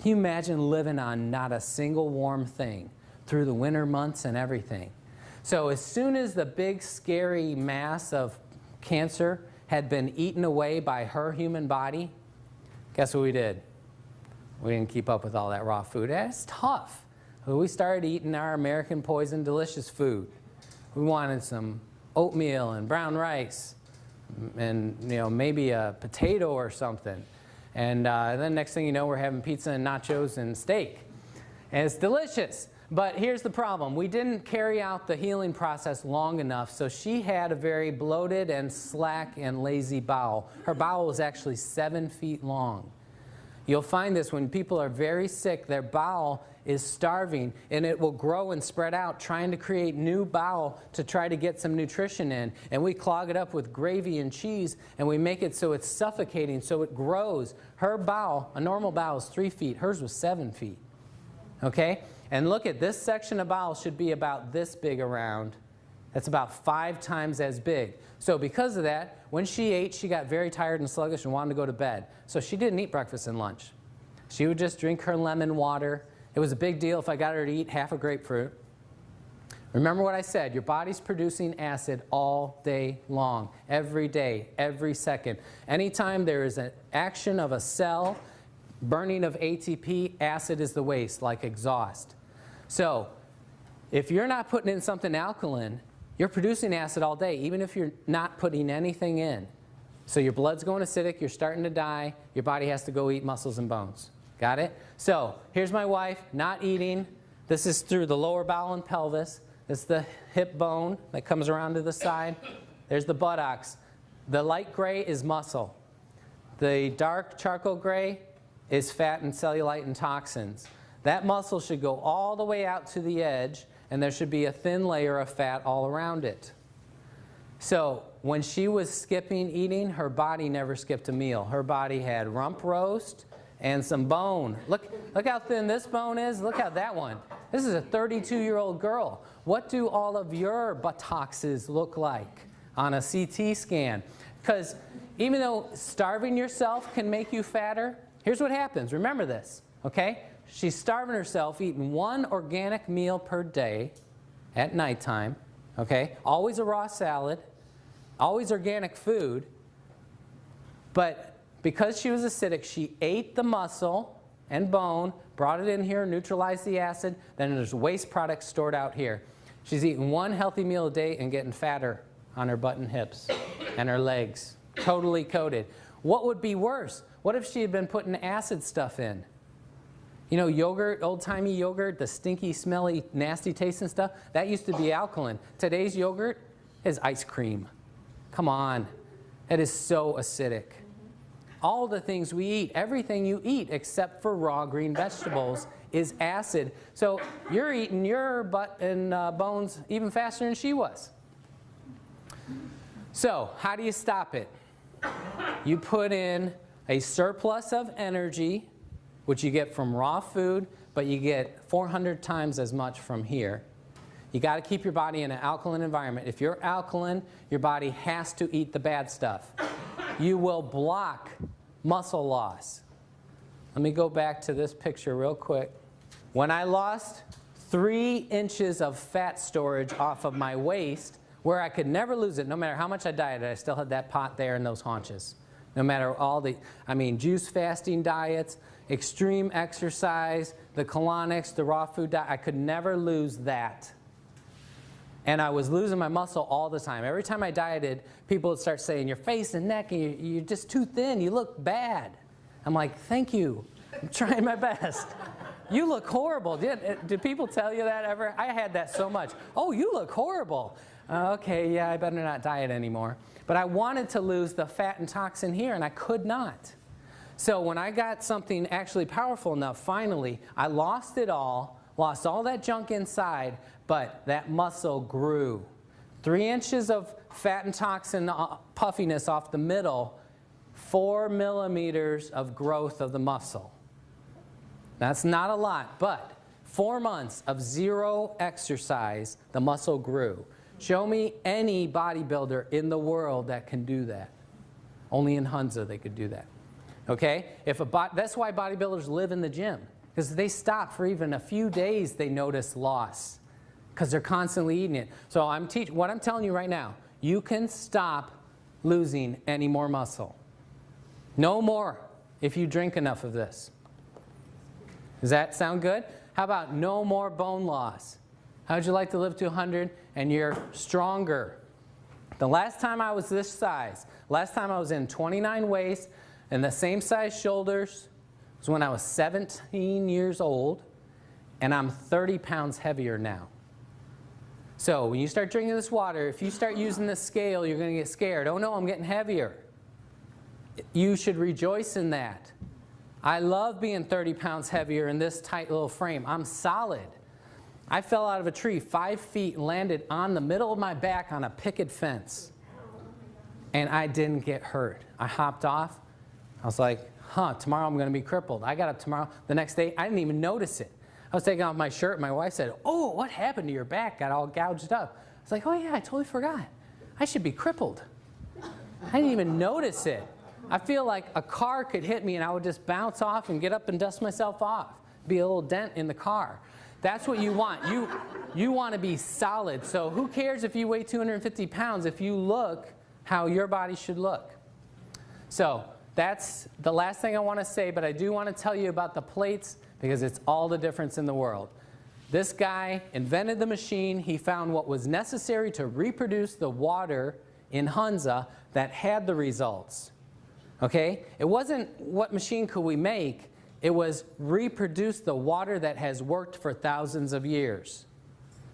Can you imagine living on not a single warm thing through the winter months and everything? So as soon as the big scary mass of cancer had been eaten away by her human body, guess what we did? We didn't keep up with all that raw food. It's tough. We started eating our American poison delicious food. We wanted some oatmeal and brown rice and maybe a potato or something. And then next thing you know, we're having pizza and nachos and steak. And it's delicious. But here's the problem. We didn't carry out the healing process long enough, so she had a very bloated and slack and lazy bowel. Her bowel was actually 7 feet long. You'll find this when people are very sick, their bowel is starving, and it will grow and spread out, trying to create new bowel to try to get some nutrition in. And we clog it up with gravy and cheese, and we make it so it's suffocating, so it grows. Her bowel, a normal bowel, is 3 feet. Hers was 7 feet. Okay? And look at this section of bowel should be about this big around. That's about 5 times as big. So because of that, when she ate, she got very tired and sluggish and wanted to go to bed. So she didn't eat breakfast and lunch. She would just drink her lemon water. It was a big deal if I got her to eat half a grapefruit. Remember what I said, your body's producing acid all day long, every day, every second. Anytime there is an action of a cell, burning of ATP, acid is the waste, like exhaust. So if you're not putting in something alkaline, you're producing acid all day, even if you're not putting anything in. So your blood's going acidic, you're starting to die, your body has to go eat muscles and bones. Got it? So here's my wife, not eating. This is through the lower bowel and pelvis. This is the hip bone that comes around to the side. There's the buttocks. The light gray is muscle. The dark charcoal gray is fat and cellulite and toxins. That muscle should go all the way out to the edge, and there should be a thin layer of fat all around it. So when she was skipping eating, her body never skipped a meal. Her body had rump roast and some bone. Look how thin this bone is. Look how that one. This is a 32-year-old girl. What do all of your buttocks look like on a CT scan? Because even though starving yourself can make you fatter, here's what happens. Remember this, okay? She's starving herself, eating 1 organic meal per day at nighttime, okay? Always a raw salad, always organic food. But because she was acidic, she ate the muscle and bone, brought it in here, neutralized the acid, then there's waste products stored out here. She's eating 1 healthy meal a day and getting fatter on her butt and hips and her legs, totally coated. What would be worse? What if she had been putting acid stuff in? You know, yogurt, old-timey yogurt, the stinky, smelly, nasty tasting stuff, that used to be alkaline. Today's yogurt is ice cream. Come on. It is so acidic. All the things we eat, everything you eat except for raw green vegetables is acid. So you're eating your butt and bones even faster than she was. So how do you stop it? You put in a surplus of energy, which you get from raw food, but you get 400 times as much from here. You got to keep your body in an alkaline environment. If you're alkaline, your body has to eat the bad stuff. You will block muscle loss. Let me go back to this picture real quick. When I lost 3 inches of fat storage off of my waist, where I could never lose it, no matter how much I dieted, I still had that pot there in those haunches. No matter all the, juice fasting diets, extreme exercise, the colonics, the raw food diet, I could never lose that. And I was losing my muscle all the time. Every time I dieted, people would start saying, your face and neck, and you're just too thin, you look bad. I'm like, thank you, I'm trying my best. You look horrible. Did people tell you that ever? I had that so much. Oh, you look horrible. Okay, yeah, I better not diet anymore. But I wanted to lose the fat and toxin here, and I could not. So when I got something actually powerful enough, finally, I lost it all, lost all that junk inside, but that muscle grew. 3 inches of fat and toxin puffiness off the middle, 4 millimeters of growth of the muscle. That's not a lot, but 4 months of 0 exercise, the muscle grew. Show me any bodybuilder in the world that can do that. Only in Hunza they could do that. Okay? That's why bodybuilders live in the gym, because they stop for even a few days, they notice loss. because they're constantly eating it. So what I'm telling you right now, you can stop losing any more muscle. No more if you drink enough of this. Does that sound good? How about no more bone loss? How would you like to live to 100 and you're stronger? The last time I was this size, last time I was in 29 waist and the same size shoulders was when I was 17 years old, and I'm 30 pounds heavier now. So when you start drinking this water, if you start using the scale, you're going to get scared. Oh no, I'm getting heavier. You should rejoice in that. I love being 30 pounds heavier in this tight little frame. I'm solid. I fell out of a tree 5 feet and landed on the middle of my back on a picket fence. And I didn't get hurt. I hopped off. I was like, tomorrow I'm going to be crippled. I got up tomorrow. The next day, I didn't even notice it. I was taking off my shirt. My wife said, oh, what happened to your back? Got all gouged up. I was like, oh yeah, I totally forgot. I should be crippled. I didn't even notice it. I feel like a car could hit me and I would just bounce off and get up and dust myself off. Be a little dent in the car. That's what you want. You want to be solid. So who cares if you weigh 250 pounds if you look how your body should look? So that's the last thing I want to say, but I do want to tell you about the plates because it's all the difference in the world. This guy invented the machine. He found what was necessary to reproduce the water in Hunza that had the results. Okay? It wasn't what machine could we make. It was reproduce the water that has worked for thousands of years.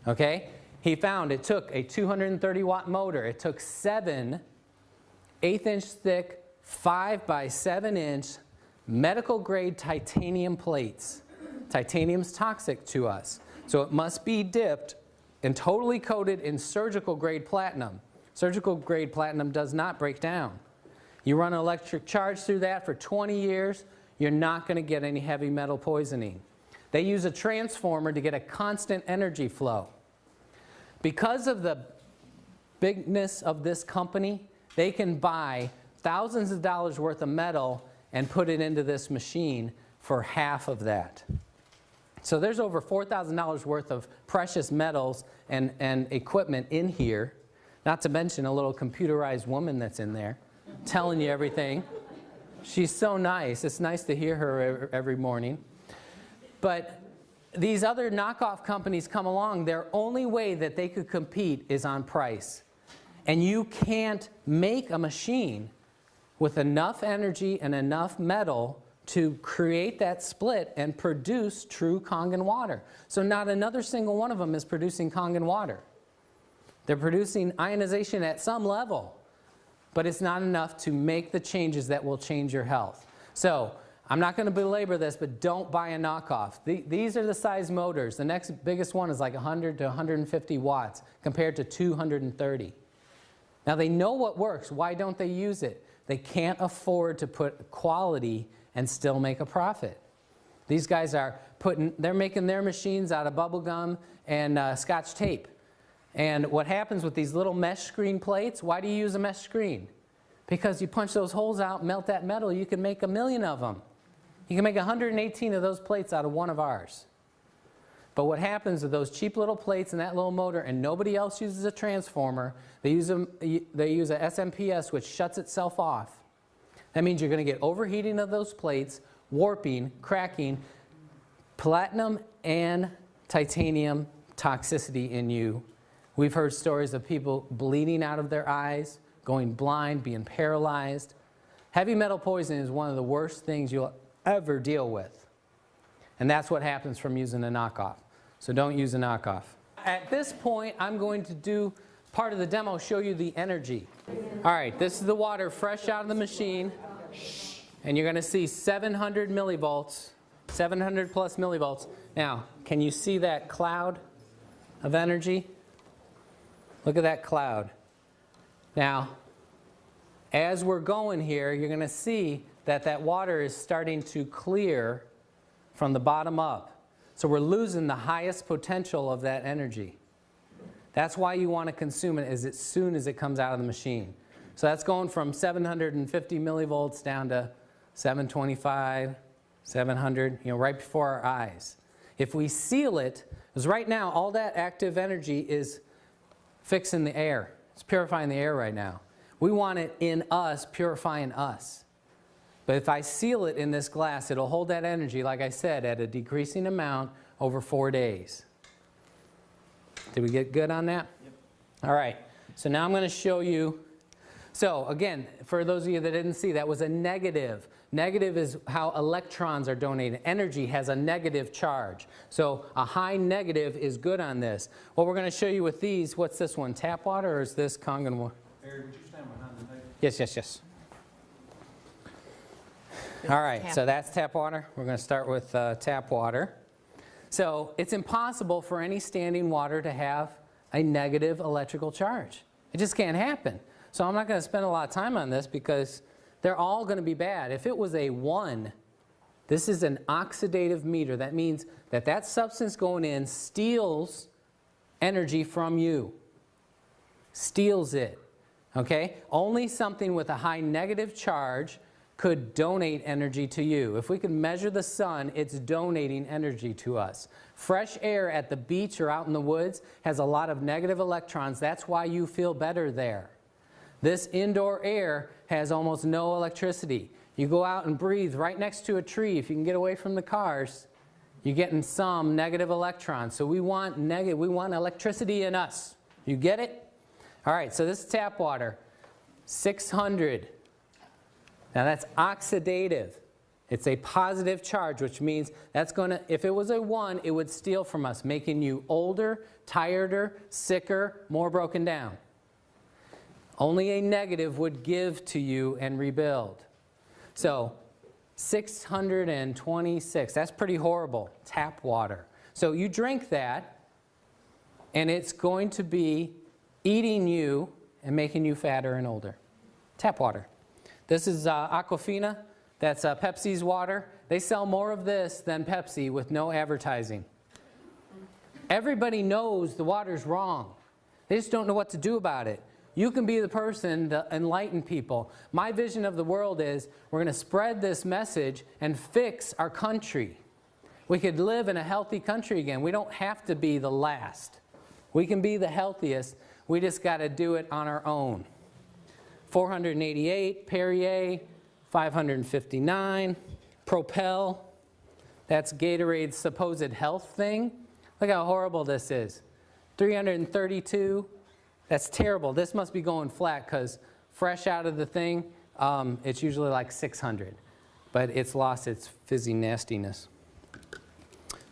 Okay? He found it took a 230 watt motor. It took 7 1/8-inch thick, 5 by 7 inch medical grade titanium plates. Titanium's toxic to us. So it must be dipped and totally coated in surgical grade platinum. Surgical grade platinum does not break down. You run an electric charge through that for 20 years, you're not going to get any heavy metal poisoning. They use a transformer to get a constant energy flow. Because of the bigness of this company, they can buy thousands of dollars worth of metal and put it into this machine for half of that. So there's over $4,000 worth of precious metals and equipment in here, not to mention a little computerized woman that's in there telling you everything. She's so nice. It's nice to hear her every morning. But these other knockoff companies come along, their only way that they could compete is on price. And you can't make a machine with enough energy and enough metal to create that split and produce true Kangen water. So not another single one of them is producing Kangen water. They're producing ionization at some level, but it's not enough to make the changes that will change your health. So I'm not going to belabor this, but don't buy a knockoff. These are the size motors. The next biggest one is like 100 to 150 watts compared to 230. Now they know what works. Why don't they use it? They can't afford to put quality and still make a profit. These guys are they're making their machines out of bubble gum and Scotch tape. And what happens with these little mesh screen plates, why do you use a mesh screen? Because you punch those holes out, melt that metal, you can make 1 million of them. You can make 118 of those plates out of one of ours. But what happens with those cheap little plates and that little motor, and nobody else uses a transformer, they use a SMPS which shuts itself off. That means you're going to get overheating of those plates, warping, cracking, platinum and titanium toxicity in you. We've heard stories of people bleeding out of their eyes, going blind, being paralyzed. Heavy metal poisoning is one of the worst things you'll ever deal with. And that's what happens from using a knockoff. So don't use a knockoff. At this point, I'm going to do part of the demo, show you the energy. All right, this is the water fresh out of the machine. And you're going to see 700 millivolts, 700 plus millivolts. Now, can you see that cloud of energy? Look at that cloud. Now, as we're going here, you're going to see that that water is starting to clear from the bottom up. So we're losing the highest potential of that energy. That's why you want to consume it as soon as it comes out of the machine. So that's going from 750 millivolts down to 725, 700, right before our eyes. If we seal it, Because right now, all that active energy is fixing the air. It's purifying the air right now. We want it in us, purifying us. But if I seal it in this glass, it'll hold that energy, like I said, at a decreasing amount over 4 days. Did we get good on that? Yep. All right. So now I'm going to show you. So again, for those of you that didn't see, that was a negative. Negative is how electrons are donated. Energy has a negative charge. So a high negative is good on this. What we're going to show you with these, what's this one? Tap water, or is this Kangen water? Harry, would you stand behind the table? Yes, yes, yes. All right, so that's tap water. We're going to start with tap water. So it's impossible for any standing water to have a negative electrical charge. It just can't happen. So I'm not going to spend a lot of time on this because they're all going to be bad. If it was a 1, this is an oxidative meter. That means that that substance going in steals energy from you. Steals it. Okay? Only something with a high negative charge could donate energy to you. If we could measure the sun, it's donating energy to us. Fresh air at the beach or out in the woods has a lot of negative electrons. That's why you feel better there. This indoor air has almost no electricity. You go out and breathe right next to a tree. If you can get away from the cars, you're getting some negative electrons. So we want electricity in us. You get it? All right, so this is tap water, 600. Now that's oxidative. It's a positive charge, which means that's going to, if it was a 1, it would steal from us, making you older, tireder, sicker, more broken down. Only a negative would give to you and rebuild. So 626, that's pretty horrible, tap water. So you drink that, and it's going to be eating you and making you fatter and older. Tap water. This is Aquafina. That's Pepsi's water. They sell more of this than Pepsi with no advertising. Everybody knows the water's wrong. They just don't know what to do about it. You can be the person to enlighten people. My vision of the world is we're going to spread this message and fix our country. We could live in a healthy country again. We don't have to be the last. We can be the healthiest. We just got to do it on our own. 488, Perrier, 559, Propel. That's Gatorade's supposed health thing. Look how horrible this is. 332. That's terrible. This must be going flat because fresh out of the thing, it's usually like 600. But it's lost its fizzy nastiness.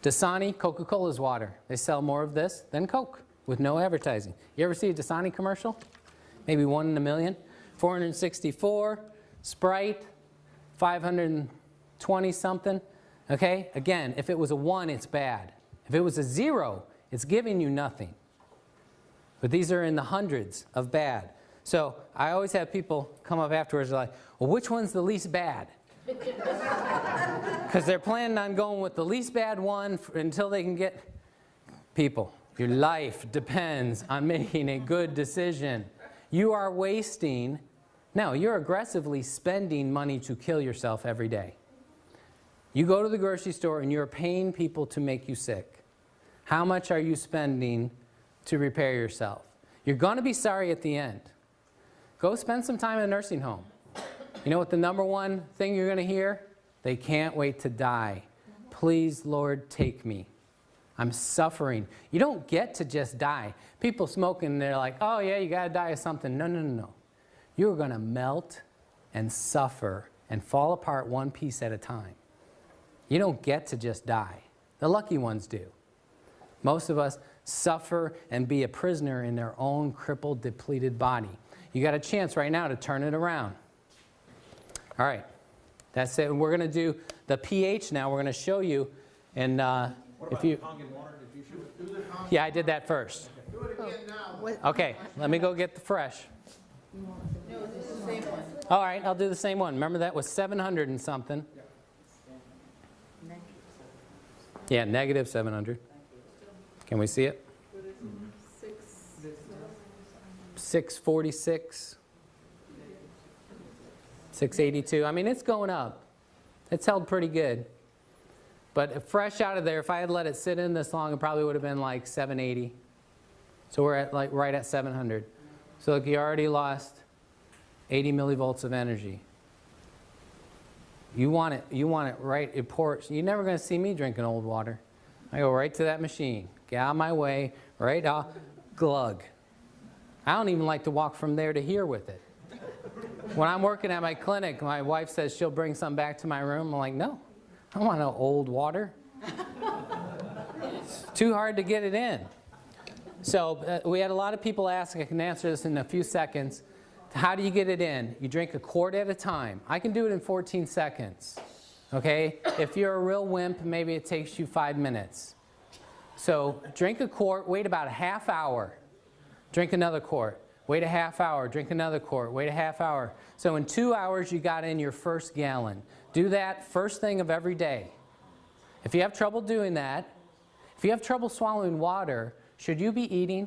Dasani, Coca-Cola's water. They sell more of this than Coke with no advertising. You ever see a Dasani commercial? Maybe 1 in a million. 464. Sprite, 520 something. Okay? Again, if it was a 1, it's bad. If it was a 0, it's giving you nothing. But these are in the hundreds of bad. So I always have people come up afterwards and like, well, which one's the least bad? Because they're planning on going with the least bad one until they can get people. Your life depends on making a good decision. You are wasting, no, you're aggressively spending money to kill yourself every day. You go to the grocery store and you're paying people to make you sick. How much are you spending to repair yourself? You're going to be sorry at the end. Go spend some time in a nursing home. You know what the #1 thing you're going to hear? They can't wait to die. Please, Lord, take me. I'm suffering. You don't get to just die. People smoking, they're like, oh yeah, you got to die of something. No, no, no, no. You're going to melt and suffer and fall apart one piece at a time. You don't get to just die. The lucky ones do. Most of us suffer and be a prisoner in their own crippled, depleted body. You got a chance right now to turn it around. All right, that's it. We're going to do the pH now. We're going to show you. And if you, Kangen water? Did you do the Kangen? yeah, I did that first. Do it again now. Okay, let me go get the fresh. No, it's the same one. All right, I'll do the same one. Remember that was 700 and something. Yeah, negative 700. Can we see it? 646. 682. I mean, it's going up. It's held pretty good. But fresh out of there, if I had let it sit in this long, it probably would have been like 780. So we're at like right at 700. So look, you already lost 80 millivolts of energy. You want it right, it pours. You're never going to see me drinking old water. I go right to that machine, get out of my way, right off, glug. I don't even like to walk from there to here with it. When I'm working at my clinic, my wife says she'll bring some back to my room. I'm like, no, I don't want no old water. It's too hard to get it in. So we had a lot of people ask, I can answer this in a few seconds. How do you get it in? You drink a quart at a time. I can do it in 14 seconds. Okay? If you're a real wimp, maybe it takes you 5 minutes. So drink a quart, wait about a half hour. Drink another quart. Wait a half hour, drink another quart, wait a half hour. So in 2 hours, you got in your first gallon. Do that first thing of every day. If you have trouble doing that, if you have trouble swallowing water, should you be eating?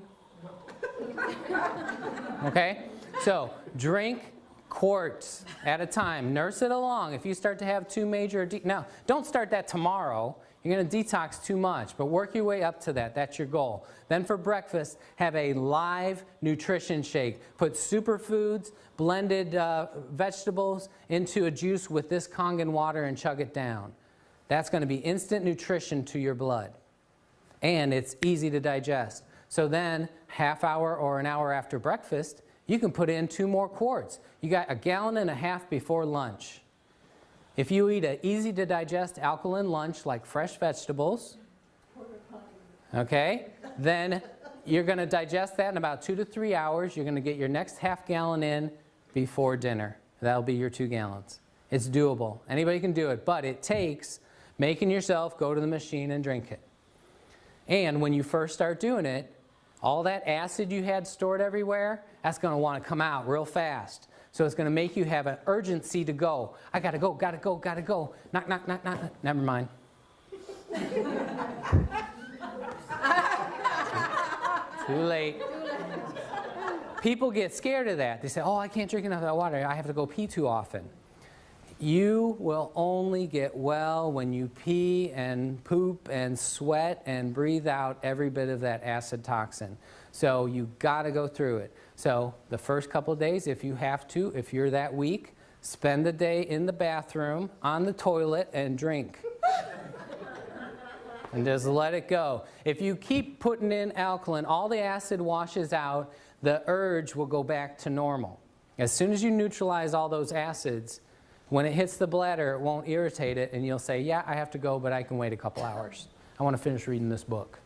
Okay? So drink quarts at a time. Nurse it along. If you start to have too major, now don't start that tomorrow. You're going to detox too much, but work your way up to that. That's your goal. Then for breakfast, have a live nutrition shake. Put superfoods, blended vegetables into a juice with this Kangen water and chug it down. That's going to be instant nutrition to your blood. And it's easy to digest. So then, half hour or an hour after breakfast, you can put in 2 more quarts. You got 1.5 gallons before lunch. If you eat an easy to digest alkaline lunch like fresh vegetables, okay, then you're going to digest that in about 2 to 3 hours. You're going to get your next half gallon in before dinner. That'll be your 2 gallons. It's doable. Anybody can do it, but it takes making yourself go to the machine and drink it. And when you first start doing it, all that acid you had stored everywhere, that's going to want to come out real fast. So it's going to make you have an urgency to go. I got to go, got to go, got to go. Knock, knock, knock, knock. Never mind. Too late. People get scared of that. They say, oh, I can't drink enough of that water. I have to go pee too often. You will only get well when you pee and poop and sweat and breathe out every bit of that acid toxin. So you got to go through it. So the first couple of days, if you have to, if you're that weak, spend the day in the bathroom, on the toilet, and drink. And just let it go. If you keep putting in alkaline, all the acid washes out, the urge will go back to normal. As soon as you neutralize all those acids, when it hits the bladder, it won't irritate it, and you'll say, yeah, I have to go, but I can wait a couple hours. I want to finish reading this book.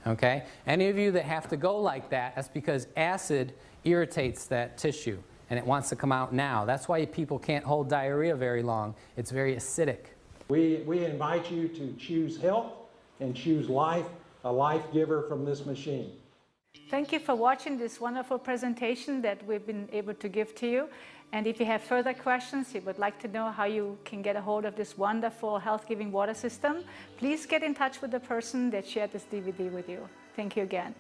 Okay? Any of you that have to go like that, that's because acid irritates that tissue, and it wants to come out now. That's why people can't hold diarrhea very long. It's very acidic. We invite you to choose health and choose life, a life giver from this machine. Thank you for watching this wonderful presentation that we've been able to give to you. And if you have further questions, you would like to know how you can get a hold of this wonderful health-giving water system, please get in touch with the person that shared this DVD with you. Thank you again.